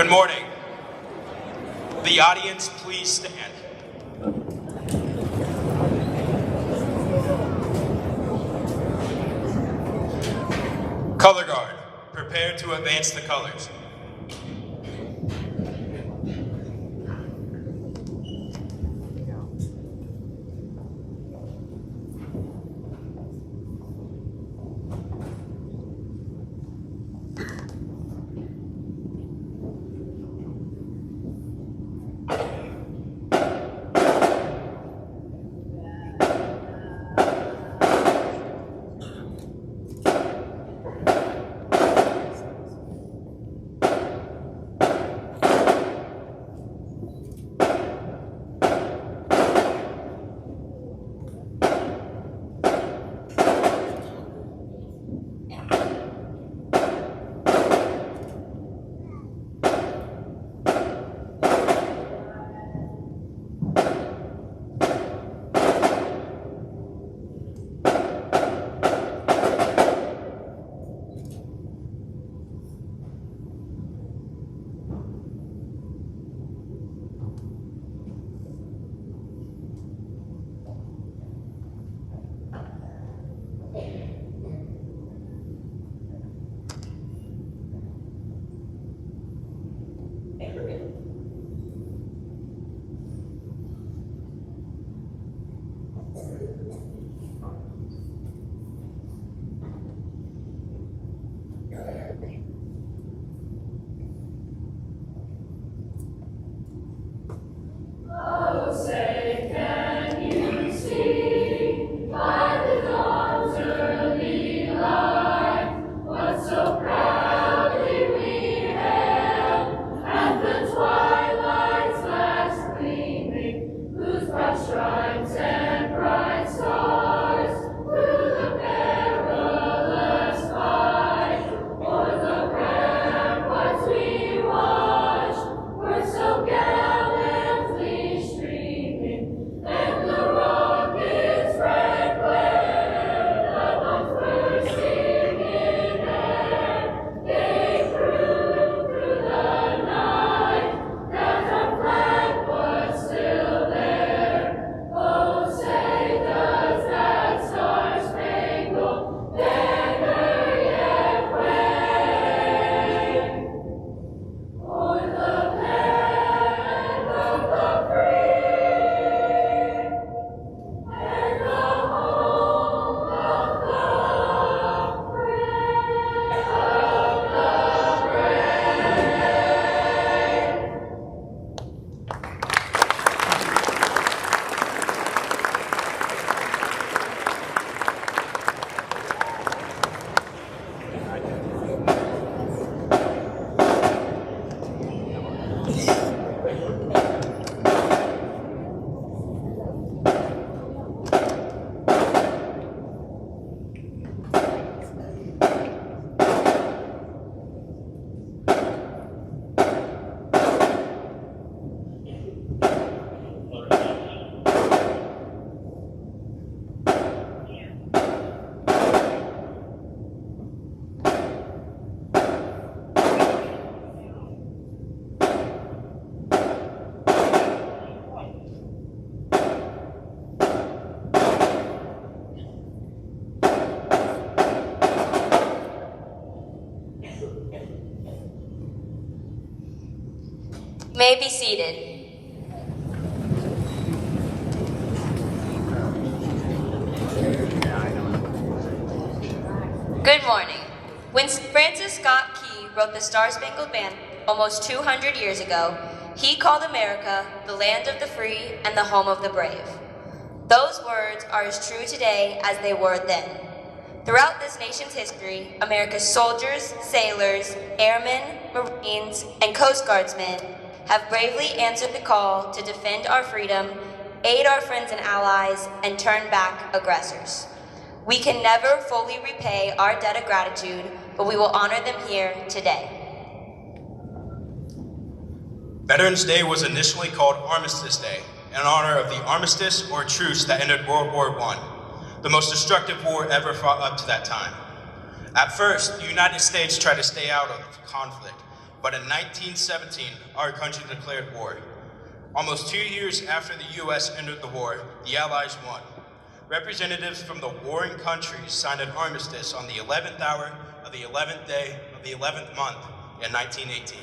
Good morning. The audience, please stand. Color guard, prepare to advance the colors. May be seated. Good morning. When Francis Scott Key wrote the Star-Spangled Banner almost 200 years ago, he called America the land of the free and the home of the brave. Those words are as true today as they were then. Throughout this nation's history, America's soldiers, sailors, airmen, Marines, and Coast Guardsmen have bravely answered the call to defend our freedom, aid our friends and allies, and turn back aggressors. We can never fully repay our debt of gratitude, but we will honor them here today. Veterans Day was initially called Armistice Day, in honor of the armistice or truce that ended World War I, the most destructive war ever fought up to that time. At first, the United States tried to stay out of conflict, But in 1917, our country declared war. Almost 2 years after the U.S. entered the war, the Allies won. Representatives from the warring countries signed an armistice on the 11th hour of the 11th day of the 11th month in 1918.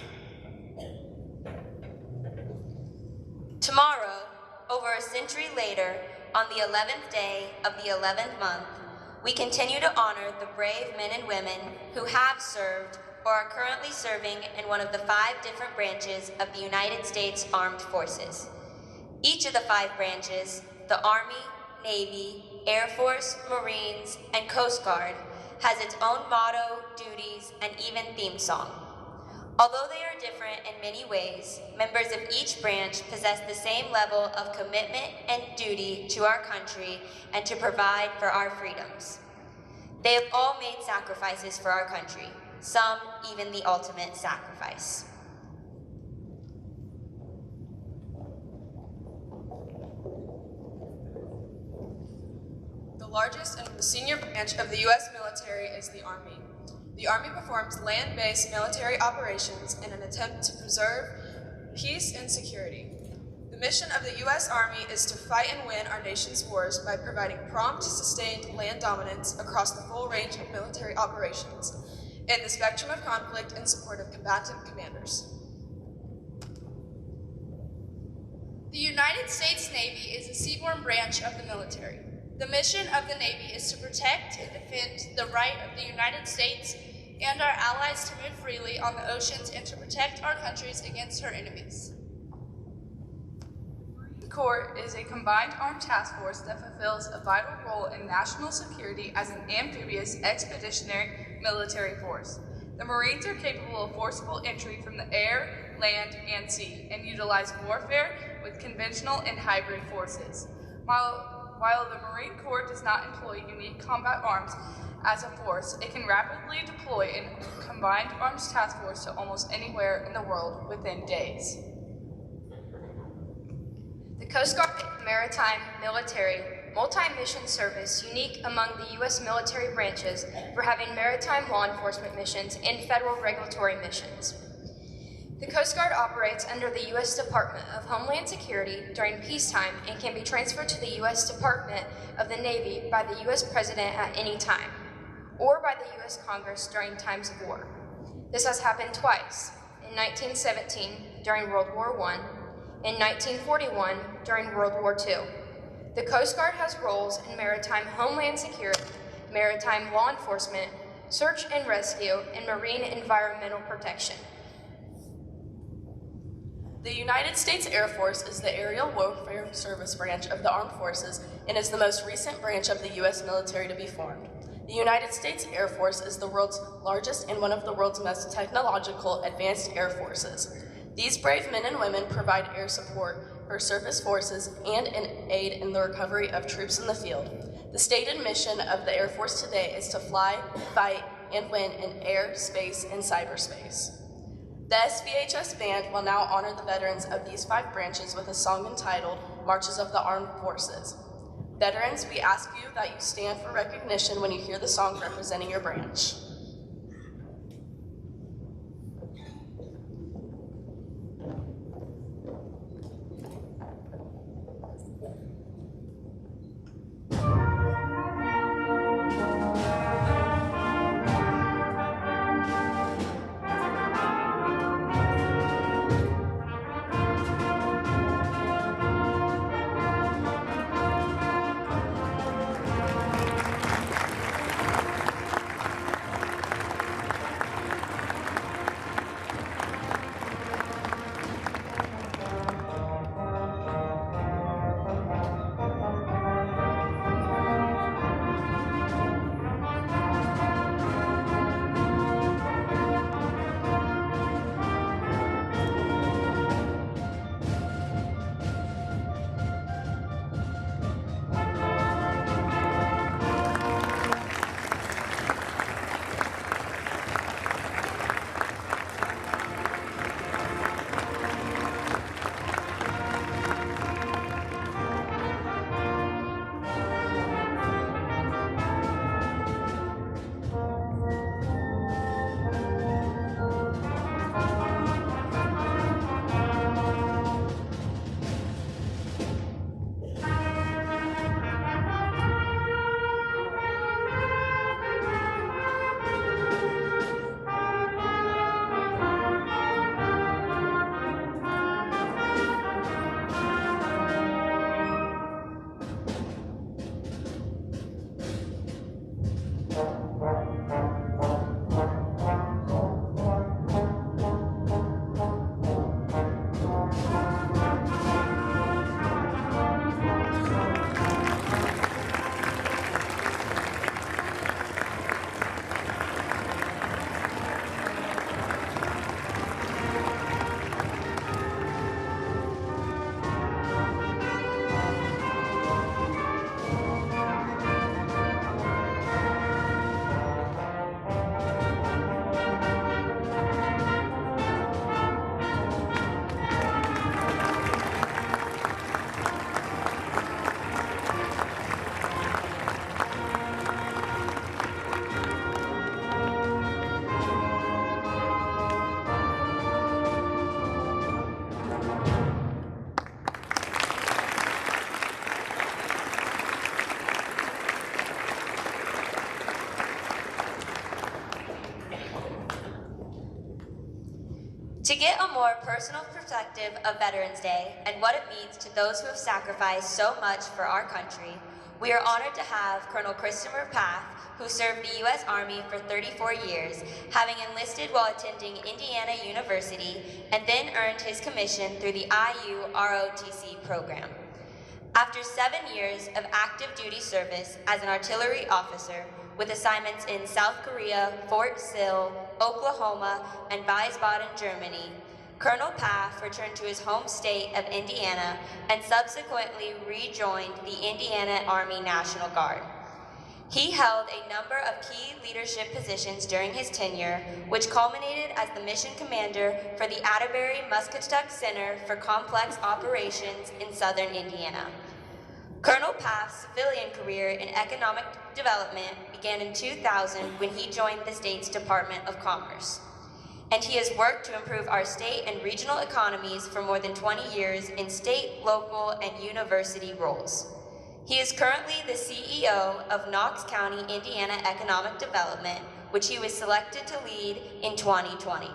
Tomorrow, over a century later, on the 11th day of the 11th month, we continue to honor the brave men and women who have served or are currently serving in one of the 5 different branches of the United States Armed Forces. Each of the 5 branches, the Army, Navy, Air Force, Marines, and Coast Guard, has its own motto, duties, and even theme song. Although they are different in many ways, members of each branch possess the same level of commitment and duty to our country and to provide for our freedoms. They have all made sacrifices for our country, some even the ultimate sacrifice. The largest and the senior branch of the U.S. military is the Army. The Army performs land-based military operations in an attempt to preserve peace and security. The mission of the U.S. Army is to fight and win our nation's wars by providing prompt, sustained land dominance across the full range of military operations and the spectrum of conflict in support of combatant commanders. The United States Navy is a seaborne branch of the military. The mission of the Navy is to protect and defend the right of the United States and our allies to move freely on the oceans and to protect our countries against our enemies. The Marine Corps is a combined armed task force that fulfills a vital role in national security as an amphibious expeditionary military force. The Marines are capable of forcible entry from the air, land, and sea, and utilize warfare with conventional and hybrid forces. While the Marine Corps does not employ unique combat arms as a force, it can rapidly deploy a combined arms task force to almost anywhere in the world within days. The Coast Guard is a maritime, military, multi-mission service unique among the U.S. military branches for having maritime law enforcement missions and federal regulatory missions. The Coast Guard operates under the U.S. Department of Homeland Security during peacetime and can be transferred to the U.S. Department of the Navy by the U.S. President at any time, or by the U.S. Congress during times of war. This has happened twice, in 1917 during World War I, and 1941 during World War II. The Coast Guard has roles in maritime homeland security, maritime law enforcement, search and rescue, and marine environmental protection. The United States Air Force is the aerial warfare service branch of the armed forces and is the most recent branch of the U.S. military to be formed. The United States Air Force is the world's largest and one of the world's most technological advanced air forces. These brave men and women provide air support for surface forces and an aid in the recovery of troops in the field. The stated mission of the Air Force today is to fly, fight, and win in air, space, and cyberspace. The SVHS Band will now honor the veterans of these 5 branches with a song entitled Marches of the Armed Forces. Veterans, we ask you that you stand for recognition when you hear the song representing your branch. To get a more personal perspective of Veterans Day and what it means to those who have sacrificed so much for our country, we are honored to have Colonel Christopher Path, who served the U.S. Army for 34 years, having enlisted while attending Indiana University and then earned his commission through the IU ROTC program. After 7 years of active duty service as an artillery officer, with assignments in South Korea, Fort Sill, Oklahoma, and Wiesbaden, Germany, Colonel Path returned to his home state of Indiana and subsequently rejoined the Indiana Army National Guard. He held a number of key leadership positions during his tenure, which culminated as the mission commander for the Atterbury Muscatatuck Center for Complex Operations in southern Indiana. Colonel Path's civilian career in economic development began in 2000 when he joined the state's Department of Commerce. And he has worked to improve our state and regional economies for more than 20 years in state, local, and university roles. He is currently the CEO of Knox County, Indiana Economic Development, which he was selected to lead in 2020.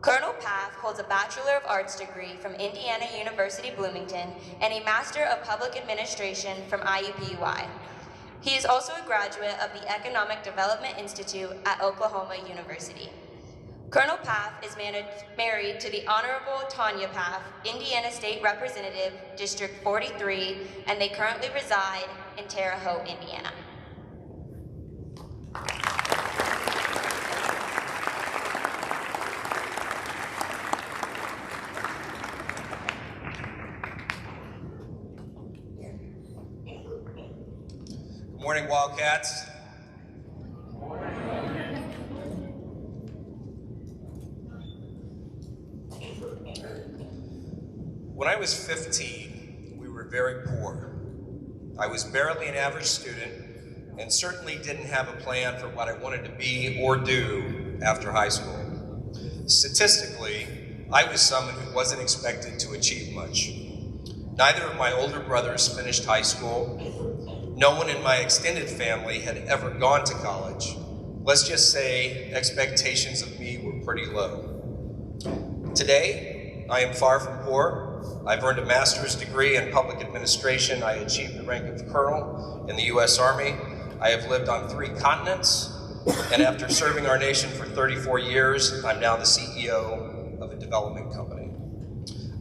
Colonel Path holds a Bachelor of Arts degree from Indiana University Bloomington and a Master of Public Administration from IUPUI. He is also a graduate of the Economic Development Institute at Oklahoma University. Colonel Path is married to the Honorable Tanya Path, Indiana State Representative, District 43, and they currently reside in Terre Haute, Indiana. Good morning, Wildcats. When I was 15, we were very poor. I was barely an average student and certainly didn't have a plan for what I wanted to be or do after high school. Statistically, I was someone who wasn't expected to achieve much. Neither of my older brothers finished high school. No one in my extended family had ever gone to college. Let's just say expectations of me were pretty low. Today, I am far from poor. I've earned a master's degree in public administration. I achieved the rank of colonel in the U.S. Army. I have lived on 3 continents, and after serving our nation for 34 years, I'm now the CEO of a development company.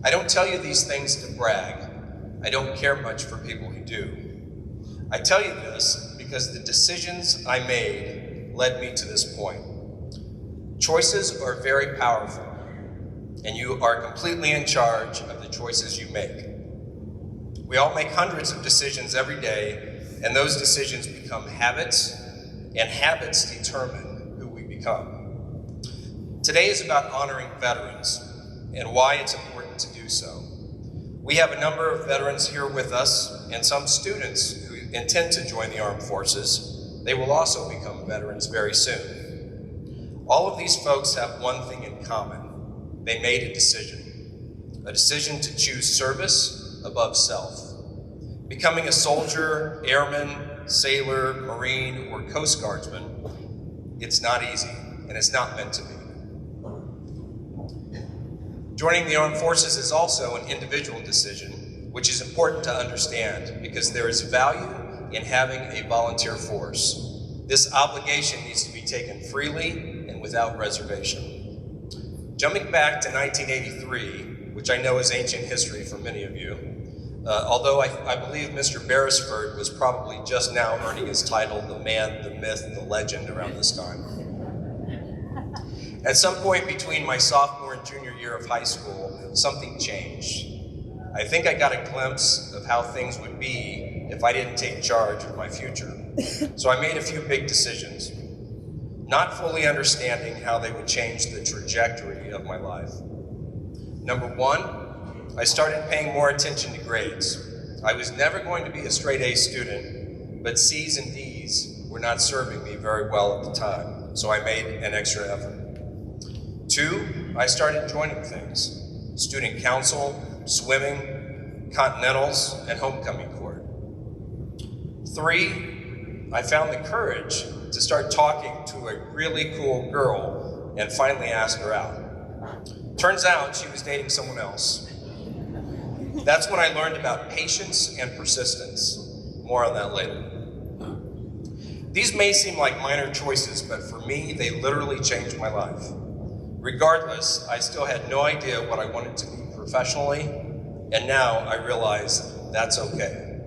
I don't tell you these things to brag. I don't care much for people who do. I tell you this because the decisions I made led me to this point. Choices are very powerful, and you are completely in charge of the choices you make. We all make hundreds of decisions every day, and those decisions become habits, and habits determine who we become. Today is about honoring veterans and why it's important to do so. We have a number of veterans here with us and some students who intend to join the armed forces. They will also become veterans very soon. All of these folks have one thing in common. They made a decision to choose service above self. Becoming a soldier, airman, sailor, Marine, or Coast Guardsman, it's not easy, and it's not meant to be. Joining the armed forces is also an individual decision, which is important to understand because there is value in having a volunteer force. This obligation needs to be taken freely and without reservation. Jumping back to 1983, which I know is ancient history for many of you, although I believe Mr. Beresford was probably just now earning his title, the man, the myth, the legend around this time. At some point between my sophomore and junior year of high school, something changed. I think I got a glimpse of how things would be if I didn't take charge of my future. So I made a few big decisions, not fully understanding how they would change the trajectory of my life. Number 1, I started paying more attention to grades. I was never going to be a straight A student, but C's and D's were not serving me very well at the time, so I made an extra effort. 2, I started joining things: student council, swimming, continentals, and homecoming court. 3, I found the courage to start talking to a really cool girl and finally ask her out. Turns out she was dating someone else. That's when I learned about patience and persistence. More on that later. These may seem like minor choices, but for me, they literally changed my life. Regardless, I still had no idea what I wanted to be professionally, and now I realize that's okay.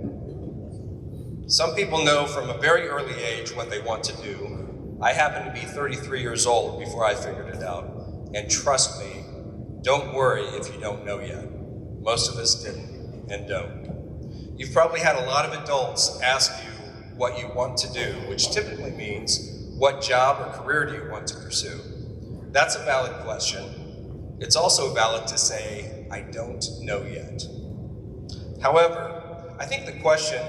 Some people know from a very early age what they want to do. I happened to be 33 years old before I figured it out. And trust me, don't worry if you don't know yet. Most of us didn't and don't. You've probably had a lot of adults ask you what you want to do, which typically means what job or career do you want to pursue? That's a valid question. It's also valid to say, I don't know yet. However, I think the question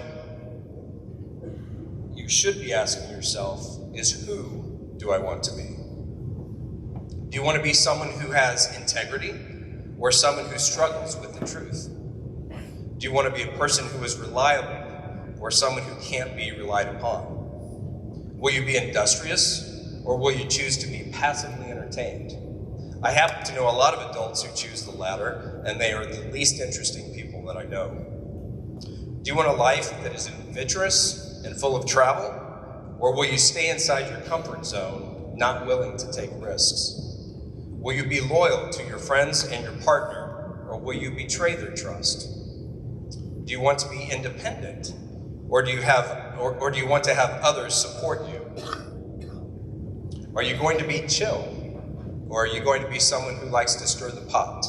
you should be asking yourself is, who do I want to be? Do you want to be someone who has integrity or someone who struggles with the truth? Do you want to be a person who is reliable or someone who can't be relied upon? Will you be industrious or will you choose to be passively entertained? I happen to know a lot of adults who choose the latter, and they are the least interesting people that I know. Do you want a life that is adventurous and full of travel, or will you stay inside your comfort zone, not willing to take risks? Will you be loyal to your friends and your partner, or will you betray their trust? Do you want to be independent, or do you want to have others support you? Are you going to be chill, or are you going to be someone who likes to stir the pot?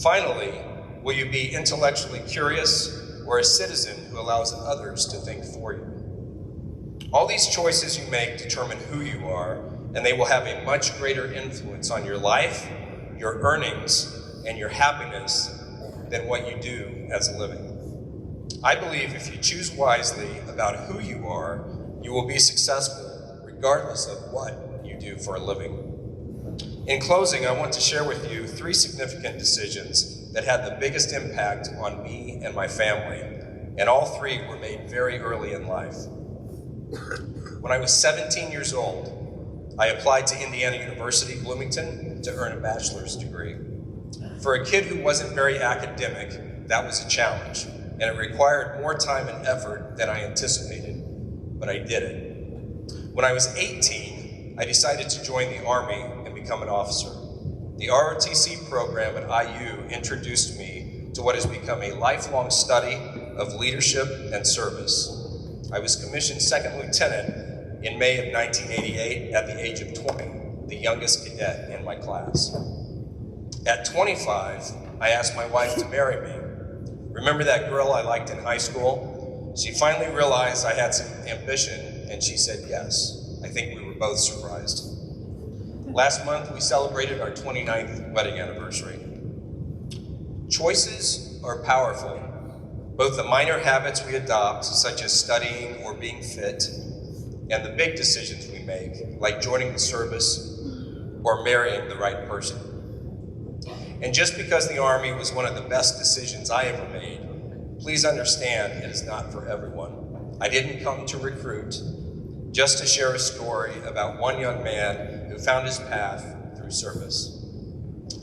Finally, will you be intellectually curious, or a citizen who allows others to think for you? All these choices you make determine who you are, and they will have a much greater influence on your life, your earnings, and your happiness than what you do as a living. I believe if you choose wisely about who you are, you will be successful regardless of what you do for a living. In closing, I want to share with you 3 significant decisions that had the biggest impact on me and my family, and all 3 were made very early in life. When I was 17 years old, I applied to Indiana University, Bloomington to earn a bachelor's degree. For a kid who wasn't very academic, that was a challenge, and it required more time and effort than I anticipated, but I did it. When I was 18, I decided to join the Army and become an officer. The ROTC program at IU introduced me to what has become a lifelong study of leadership and service. I was commissioned second lieutenant in May of 1988 at the age of 20, the youngest cadet in my class. At 25, I asked my wife to marry me. Remember that girl I liked in high school? She finally realized I had some ambition, and she said yes. I think we were both surprised. Last month, we celebrated our 29th wedding anniversary. Choices are powerful. Both the minor habits we adopt, such as studying or being fit, and the big decisions we make, like joining the service or marrying the right person. And just because the Army was one of the best decisions I ever made, please understand it is not for everyone. I didn't come to recruit, just to share a story about one young man who found his path through service.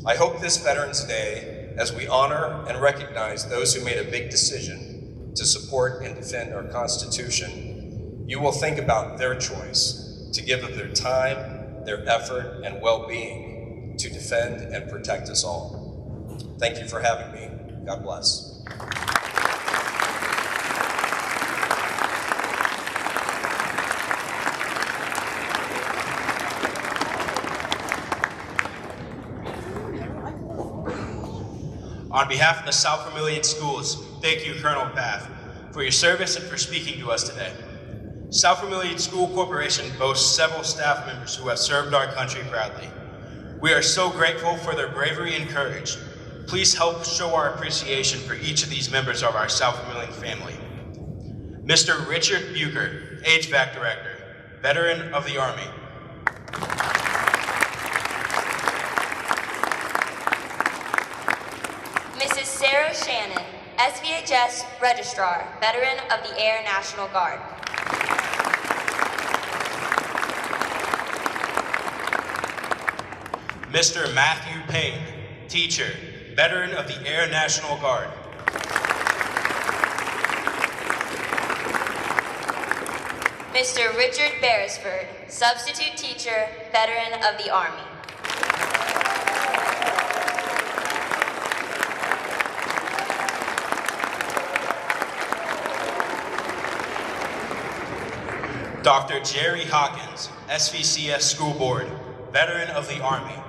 I hope this Veterans Day, as we honor and recognize those who made a big decision to support and defend our Constitution, you will think about their choice to give of their time, their effort, and well-being to defend and protect us all. Thank you for having me. God bless. On behalf of the South Vermilion Schools, thank you, Colonel Path, for your service and for speaking to us today. South Vermilion School Corporation boasts several staff members who have served our country proudly. We are so grateful for their bravery and courage. Please help show our appreciation for each of these members of our South Vermilion family. Mr. Richard Bucher, HVAC Director, veteran of the Army. Mrs. Sarah Shannon, SVHS Registrar, veteran of the Air National Guard. Mr. Matthew Payne, teacher, veteran of the Air National Guard. Mr. Richard Beresford, substitute teacher, veteran of the Army. Dr. Jerry Hawkins, SVCS School Board, veteran of the Army.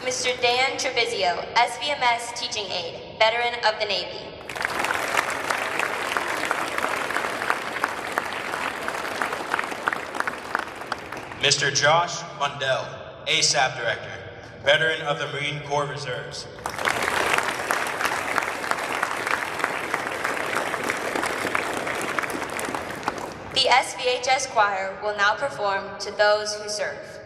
Mr. Dan Trebizio, SVMS teaching aide, veteran of the Navy. Mr. Josh Mundell, ASAP Director, veteran of the Marine Corps Reserves. The SVHS Choir will now perform To Those Who Serve.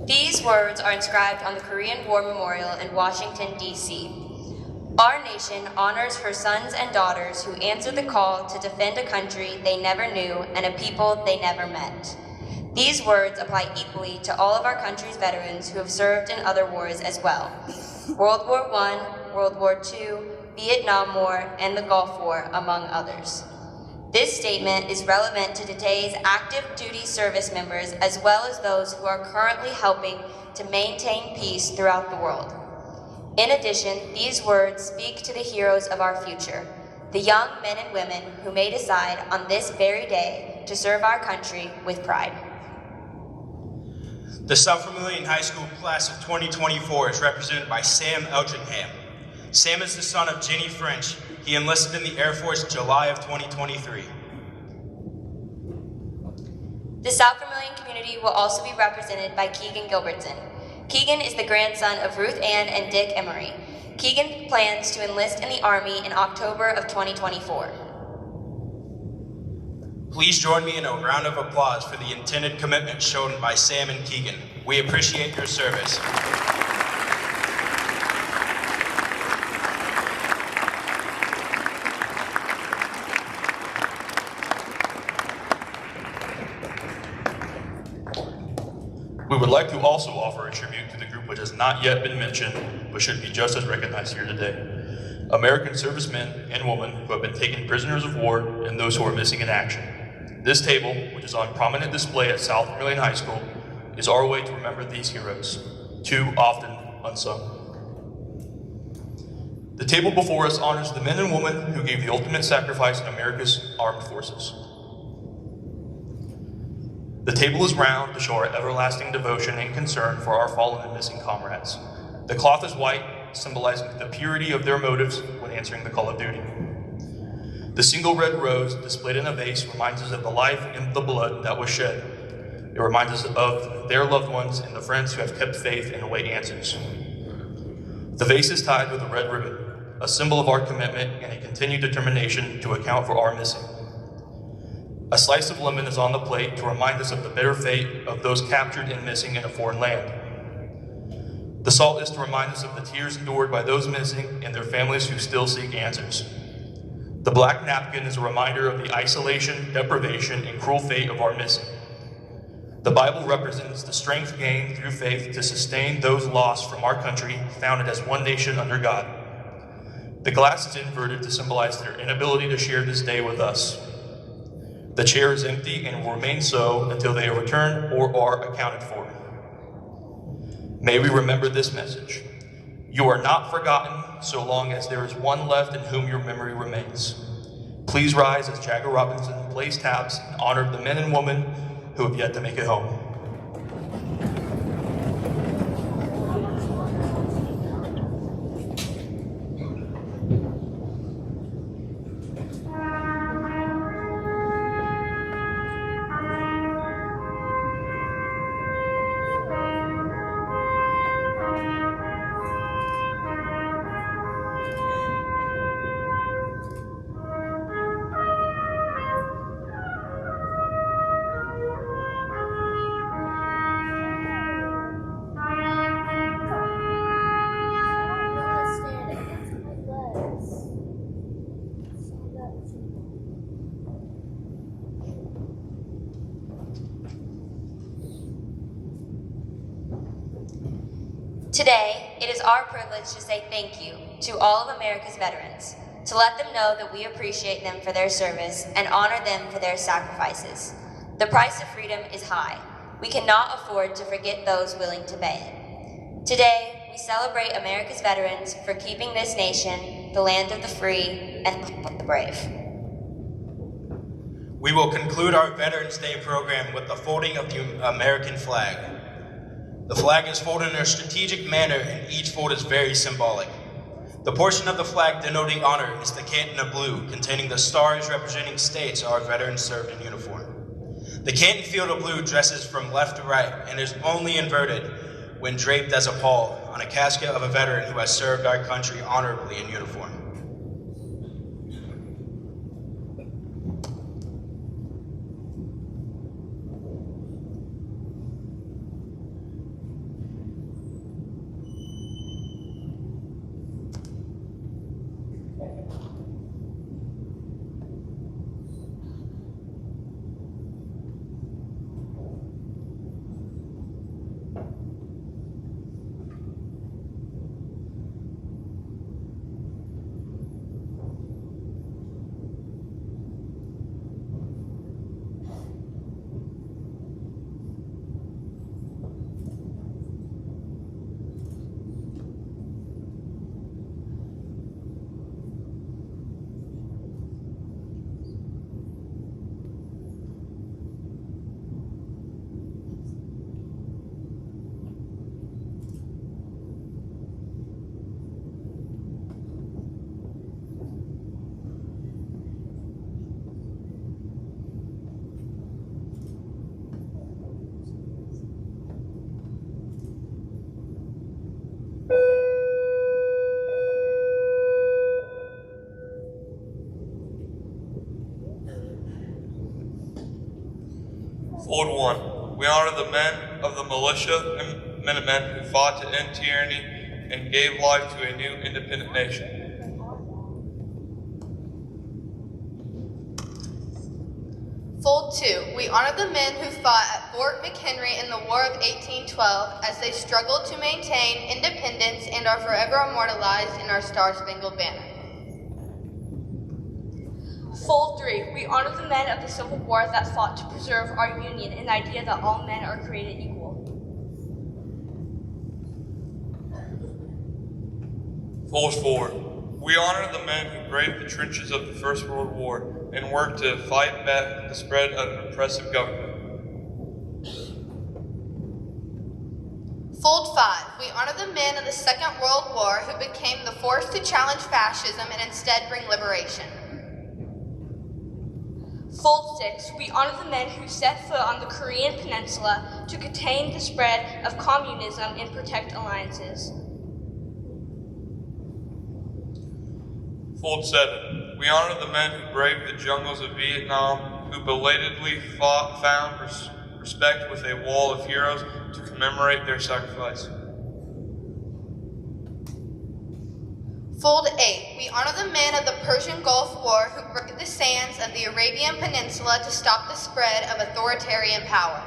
These words are inscribed on the Korean War Memorial in Washington, D.C. Our nation honors her sons and daughters who answered the call to defend a country they never knew and a people they never met. These words apply equally to all of our country's veterans who have served in other wars as well. World War I, World War II, Vietnam War, and the Gulf War, among others. This statement is relevant to today's active duty service members as well as those who are currently helping to maintain peace throughout the world. In addition, these words speak to the heroes of our future, the young men and women who may decide on this very day to serve our country with pride. The South Vermilion High School class of 2024 is represented by Sam Elgingham. Sam is the son of Jenny French. He enlisted in the Air Force July of 2023. The South Vermilion community will also be represented by Keegan Gilbertson. Keegan is the grandson of Ruth Ann and Dick Emery. Keegan plans to enlist in the Army in October of 2024. Please join me in a round of applause for the intended commitment shown by Sam and Keegan. We appreciate your service. We would like to also offer a tribute to the group which has not yet been mentioned, but should be just as recognized here today. American servicemen and women who have been taken prisoners of war and those who are missing in action. This table, which is on prominent display at South Vermilion High School, is our way to remember these heroes, too often unsung. The table before us honors the men and women who gave the ultimate sacrifice in America's armed forces. The table is round to show our everlasting devotion and concern for our fallen and missing comrades. The cloth is white, symbolizing the purity of their motives when answering the call of duty. The single red rose displayed in a vase reminds us of the life and the blood that was shed. It reminds us of their loved ones and the friends who have kept faith and await answers. The vase is tied with a red ribbon, a symbol of our commitment and a continued determination to account for our missing. A slice of lemon is on the plate to remind us of the bitter fate of those captured and missing in a foreign land. The salt is to remind us of the tears endured by those missing and their families who still seek answers. The black napkin is a reminder of the isolation, deprivation, and cruel fate of our missing. The Bible represents the strength gained through faith to sustain those lost from our country, founded as one nation under God. The glass is inverted to symbolize their inability to share this day with us. The chair is empty and will remain so until they are returned or are accounted for. May we remember this message. You are not forgotten so long as there is one left in whom your memory remains. Please rise as Jagger Robinson plays taps in honor of the men and women who have yet to make it home. Today, it is our privilege to say thank you to all of America's veterans, to let them know that we appreciate them for their service and honor them for their sacrifices. The price of freedom is high. We cannot afford to forget those willing to pay it. Today, we celebrate America's veterans for keeping this nation the land of the free and the brave. We will conclude our Veterans Day program with the folding of the American flag. The flag is folded in a strategic manner and each fold is very symbolic. The portion of the flag denoting honor is the canton of blue, containing the stars representing states our veterans served in uniform. The canton field of blue dresses from left to right and is only inverted when draped as a pall on a casket of a veteran who has served our country honorably in uniform. Fold 1. We honor the men of the militia and Minutemen who fought to end tyranny and gave life to a new independent nation. Fold 2. We honor the men who fought at Fort McHenry in the War of 1812 as they struggled to maintain independence and are forever immortalized in our Star-Spangled Banner. Fold 3. We honor the men of the Civil War that fought to preserve our union and the idea that all men are created equal. Fold 4. We honor the men who braved the trenches of the First World War and worked to fight back the spread of an oppressive government. Fold 5. We honor the men of the Second World War who became the force to challenge fascism and instead bring liberation. Fold 6. We honor the men who set foot on the Korean Peninsula to contain the spread of communism and protect alliances. Fold 7. We honor the men who braved the jungles of Vietnam, who belatedly found respect with a wall of heroes to commemorate their sacrifice. Fold 8. We honor the men of the Persian Gulf War who broke the sands of the Arabian Peninsula to stop the spread of authoritarian power.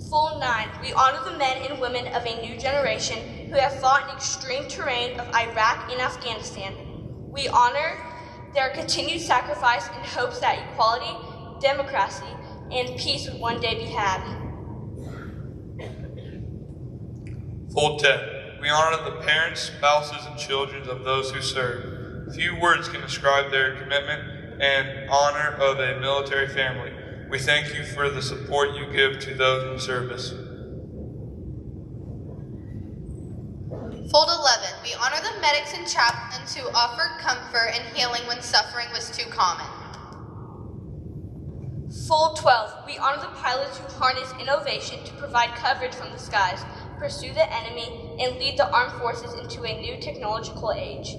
Fold 9. We honor the men and women of a new generation who have fought in extreme terrain of Iraq and Afghanistan. We honor their continued sacrifice in hopes that equality, democracy, and peace would one day be had. Fold 10. We honor the parents, spouses, and children of those who serve. Few words can describe their commitment and honor of a military family. We thank you for the support you give to those in service. Fold 11. We honor the medics and chaplains who offered comfort and healing when suffering was too common. Fold 12. We honor the pilots who harness innovation to provide coverage from the skies, pursue the enemy, and lead the armed forces into a new technological age.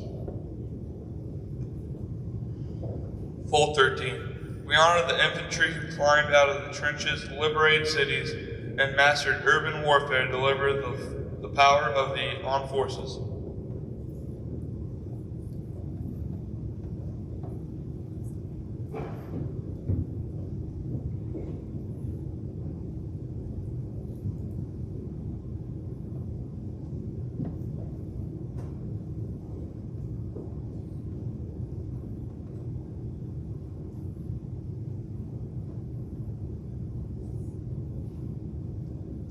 Fold 13. We honor the infantry who climbed out of the trenches, liberated cities, and mastered urban warfare to deliver the power of the armed forces.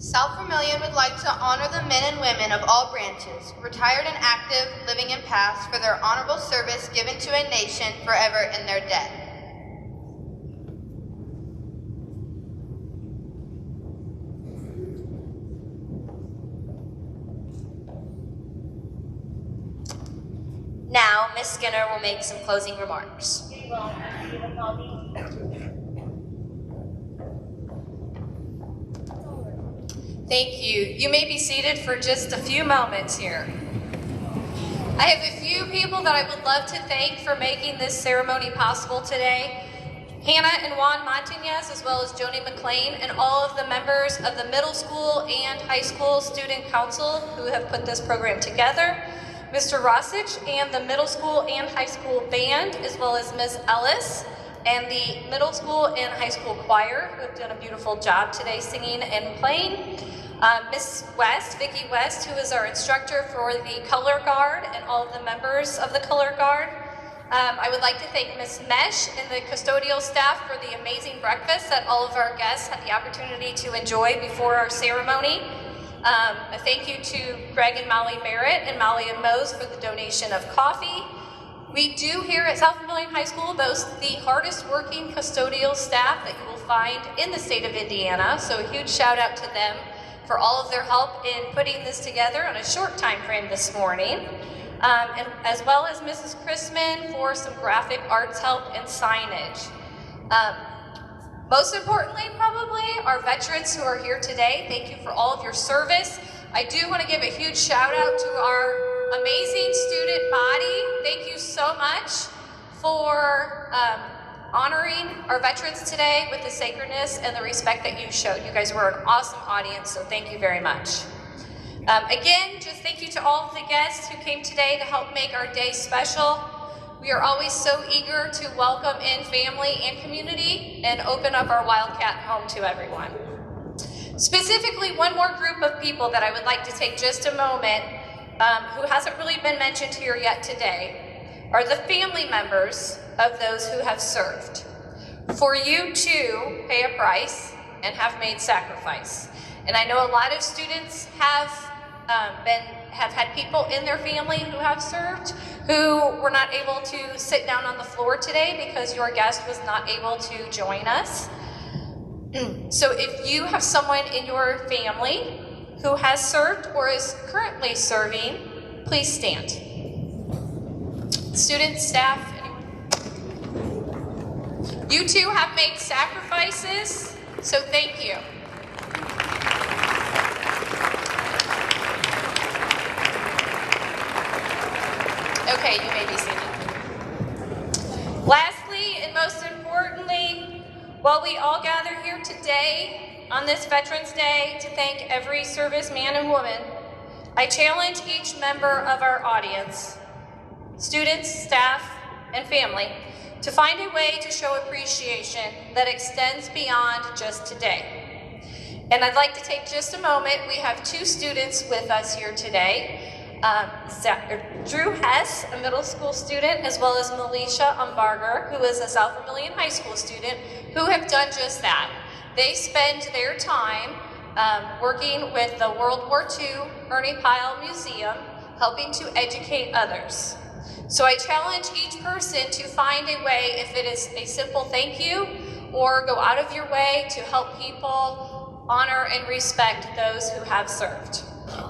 South Vermilion would like to honor the men and women of all branches, retired and active, living and past, for their honorable service given to a nation forever in their debt. Now, Ms. Skinner will make some closing remarks. Thank you. You may be seated for just a few moments here. I have a few people that I would love to thank for making this ceremony possible today. Hannah and Juan Montañez, as well as Joni McLean, and all of the members of the middle school and high school student council who have put this program together. Mr. Rosich and the middle school and high school band, as well as Ms. Ellis and the middle school and high school choir, who have done a beautiful job today singing and playing. Ms. West, Vicki West, who is our instructor for the color guard, and all of the members of the color guard. I would like to thank Ms. Mesh and the custodial staff for the amazing breakfast that all of our guests had the opportunity to enjoy before our ceremony. A thank you to Greg and Molly Barrett and Molly and Mose for the donation of coffee. We do here at South Vermilion High School boast the hardest working custodial staff that you will find in the state of Indiana, so a huge shout out to them for all of their help in putting this together on a short time frame this morning. And as well as Mrs. Chrisman for some graphic arts help and signage. Most importantly, probably, our veterans who are here today, thank you for all of your service. I do want to give a huge shout out to our amazing student body. Thank you so much for honoring our veterans today with the sacredness and the respect that you showed. You guys were an awesome audience, so thank you very much. Again, just thank you to all of the guests who came today to help make our day special. We are always so eager to welcome in family and community and open up our Wildcat home to everyone. Specifically, one more group of people that I would like to take just a moment who hasn't really been mentioned here yet today are the family members of those who have served. For you too pay a price and have made sacrifice. And I know a lot of students have had people in their family who have served who were not able to sit down on the floor today because your guest was not able to join us. So if you have someone in your family who has served or is currently serving, please stand. Students, staff, anyone? You too have made sacrifices, so thank you. Okay, you may be seated. Lastly, and most importantly, while we all gather here today on this Veterans Day to thank every serviceman and woman, I challenge each member of our audience, students, staff, and family, to find a way to show appreciation that extends beyond just today. And I'd like to take just a moment. We have two students with us here today. Drew Hess, a middle school student, as well as Melisha Umbarger, who is a South Vermillion High School student, who have done just that. They spend their time working with the World War II Ernie Pyle Museum, helping to educate others. So I challenge each person to find a way, if it is a simple thank you, or go out of your way to help people honor and respect those who have served.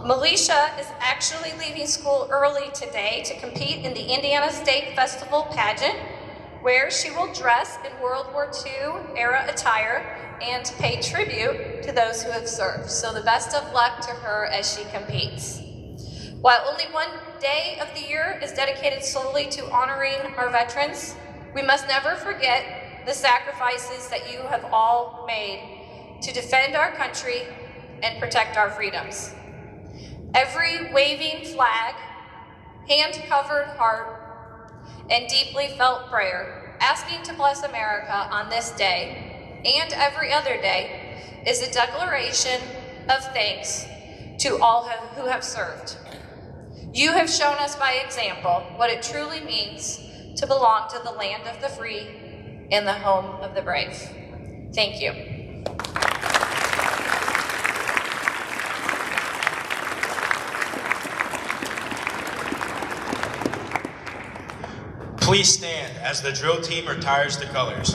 Melisha is actually leaving school early today to compete in the Indiana State Festival pageant, where she will dress in World War II era attire and pay tribute to those who have served. So the best of luck to her as she competes. While only one day of the year is dedicated solely to honoring our veterans, we must never forget the sacrifices that you have all made to defend our country and protect our freedoms. Every waving flag, hand-covered heart, and deeply felt prayer, asking to bless America on this day and every other day, is a declaration of thanks to all who have served. You have shown us by example what it truly means to belong to the land of the free and the home of the brave. Thank you. Please stand as the drill team retires the colors.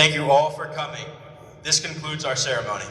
Thank you all for coming. This concludes our ceremony.